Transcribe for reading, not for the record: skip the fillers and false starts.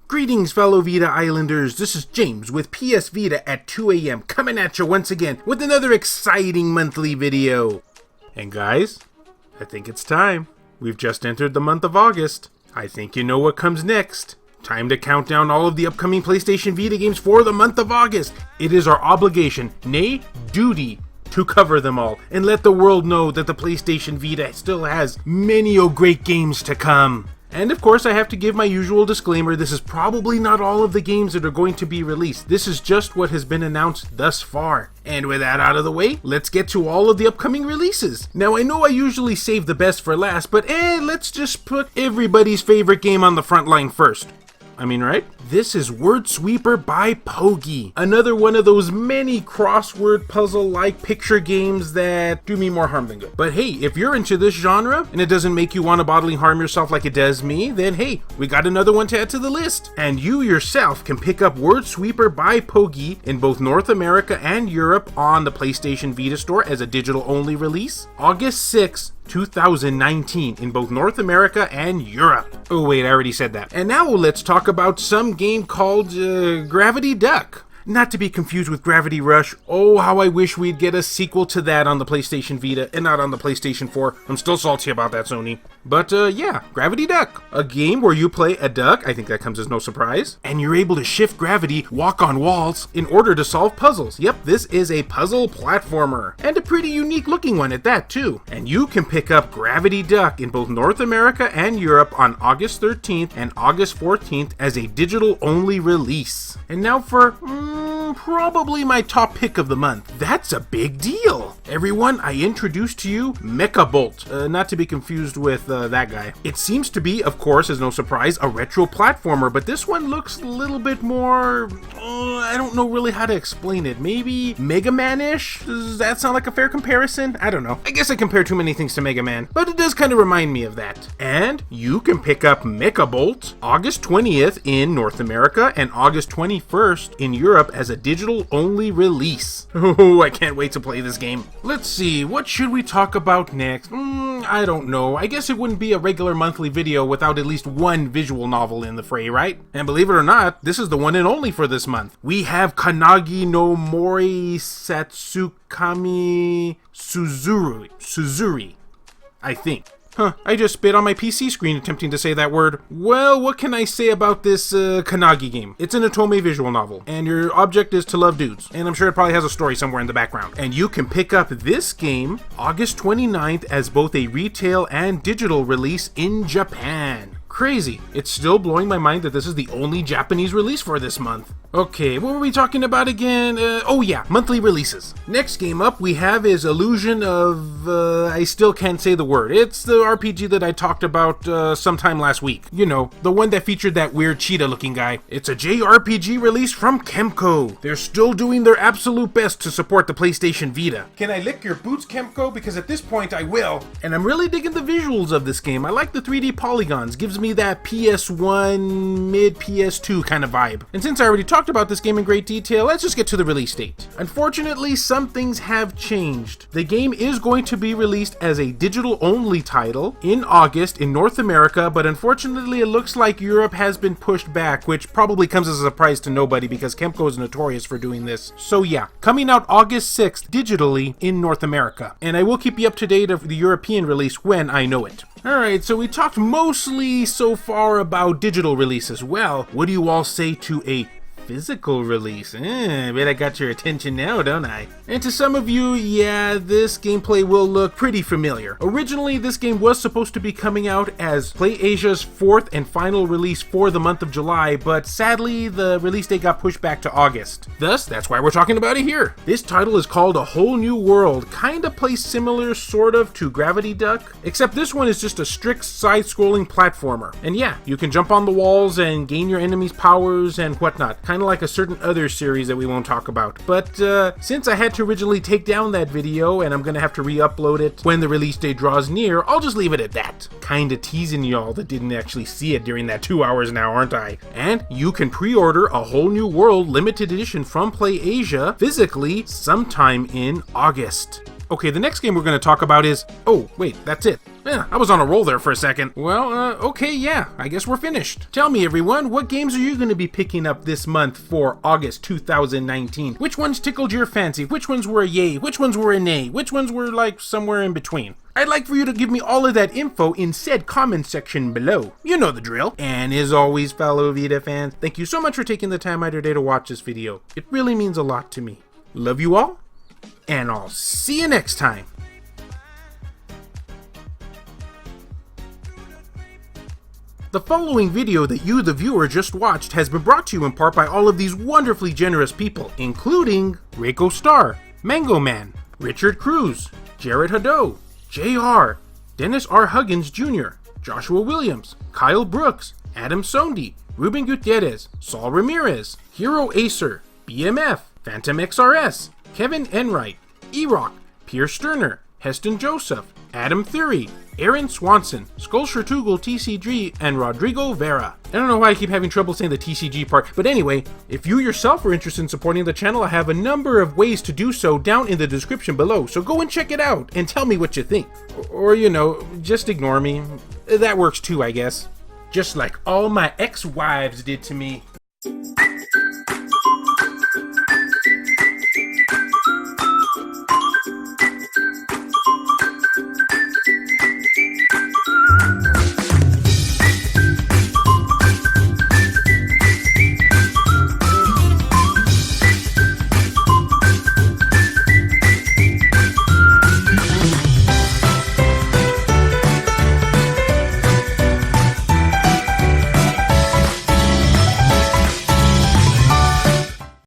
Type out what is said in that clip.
Greetings, fellow Vita Islanders. This is James with PSVita at 2 a.m. coming at you once again with another exciting monthly video. And guys, I think it's time. We've just entered the month of August. I think you know what comes next. Time to count down all of the upcoming PlayStation Vita games for the month of August. It is our obligation, nay, duty, to cover them all and let the world know that the PlayStation Vita still has many great games to come. And of course, I have to give my usual disclaimer, this is probably not all of the games that are going to be released. This is just what has been announced thus far. And with that out of the way, let's get to all of the upcoming releases. Now, I know I usually save the best for last, but let's just put everybody's favorite game on the front line first. I mean, right? This is Wordsweeper by POWGI. Another one of those many crossword puzzle-like picture games that do me more harm than good. But hey, if you're into this genre, and it doesn't make you want to bodily harm yourself like it does me, then hey, we got another one to add to the list. And you yourself can pick up Wordsweeper by POWGI in both North America and Europe on the PlayStation Vita store as a digital-only release, August 6th, 2019 in both North America and Europe. Oh wait, I already said that. And now let's talk about some game called Gravity Duck. Not to be confused with Gravity Rush. Oh, how I wish we'd get a sequel to that on the PlayStation Vita and not on the PlayStation 4. I'm still salty about that, Sony. But yeah, Gravity Duck. A game where you play a duck, I think that comes as no surprise, and you're able to shift gravity, walk on walls, in order to solve puzzles. Yep, this is a puzzle platformer. And a pretty unique looking one at that, too. And you can pick up Gravity Duck in both North America and Europe on August 13th and August 14th as a digital-only release. And now for probably my top pick of the month. That's a big deal. Everyone, I introduce to you Mekabolt, not to be confused with that guy. It seems to be, of course, as no surprise, a retro platformer, but this one looks a little bit more, I don't know really how to explain it. Maybe Mega Man-ish? Does that sound like a fair comparison? I don't know. I guess I compare too many things to Mega Man, but it does kind of remind me of that. And you can pick up Mekabolt August 20th in North America and August 21st in Europe as a digital-only release. Oh, I can't wait to play this game. Let's see, what should we talk about next? I don't know. I guess it wouldn't be a regular monthly video without at least one visual novel in the fray, right? And believe it or not, this is the one and only for this month. We have Kannagi No Mori Satsukiame Tsuzuri, I think. I just spit on my PC screen attempting to say that word. Well, what can I say about this Kannagi game? It's an Otome visual novel, and your object is to love dudes. And I'm sure it probably has a story somewhere in the background. And you can pick up this game August 29th as both a retail and digital release in Japan. Crazy. It's still blowing my mind that this is the only Japanese release for this month. Okay, what were we talking about again? Oh yeah, monthly releases. Next game up we have is Illusion of, I still can't say the word. It's the RPG that I talked about sometime last week. You know, the one that featured that weird cheetah looking guy. It's a JRPG release from Kemco. They're still doing their absolute best to support the PlayStation Vita. Can I lick your boots, Kemco? Because at this point I will. And I'm really digging the visuals of this game. I like the 3D polygons. Gives me that PS1, mid PS2 kind of vibe. And since I already talked about this game in great detail, let's just get to the release date. Unfortunately, some things have changed. The game is going to be released as a digital-only title in August in North America, but unfortunately it looks like Europe has been pushed back, which probably comes as a surprise to nobody because Kemco is notorious for doing this. So yeah, coming out August 6th digitally in North America. And I will keep you up to date of the European release when I know it. Alright, so we talked mostly so far about digital releases. Well, what do you all say to a physical release? I bet I got your attention now, don't I? And to some of you, yeah, this gameplay will look pretty familiar. Originally, this game was supposed to be coming out as PlayAsia's fourth and final release for the month of July, but sadly, the release date got pushed back to August. Thus, that's why we're talking about it here. This title is called A Whole New World, kinda plays similar, sort of, to Gravity Duck, except this one is just a strict side-scrolling platformer. And yeah, you can jump on the walls and gain your enemies' powers and whatnot, kind of like a certain other series that we won't talk about. But since I had to originally take down that video and I'm gonna have to re-upload it when the release date draws near, I'll just leave it at that. Kinda teasing y'all that didn't actually see it during that 2 hours now, aren't I? And you can pre-order A Whole New World limited edition from PlayAsia physically sometime in August. Okay, the next game we're going to talk about is... Oh, wait, that's it. I was on a roll there for a second. Well, okay, yeah, I guess we're finished. Tell me, everyone, what games are you going to be picking up this month for August 2019? Which ones tickled your fancy? Which ones were a yay? Which ones were a nay? Which ones were, like, somewhere in between? I'd like for you to give me all of that info in said comment section below. You know the drill. And as always, fellow Vita fans, thank you so much for taking the time out of your day to watch this video. It really means a lot to me. Love you all, and I'll see you next time. The following video that you, the viewer, just watched has been brought to you in part by all of these wonderfully generous people, including Reiko Star, Mango Man, Richard Cruz, Jared Hado, JR, Dennis R. Huggins Jr., Joshua Williams, Kyle Brooks, Adam Sondi, Ruben Gutierrez, Saul Ramirez, Hero Acer, BMF, Phantom XRS, Kevin Enright, E-Rock, Pierre Sterner, Heston Joseph, Adam Theory, Aaron Swanson, Skullshertugel TCG, and Rodrigo Vera. I don't know why I keep having trouble saying the TCG part, but anyway, if you yourself are interested in supporting the channel, I have a number of ways to do so down in the description below, so go and check it out and tell me what you think. Or you know, just ignore me. That works too, I guess. Just like all my ex-wives did to me.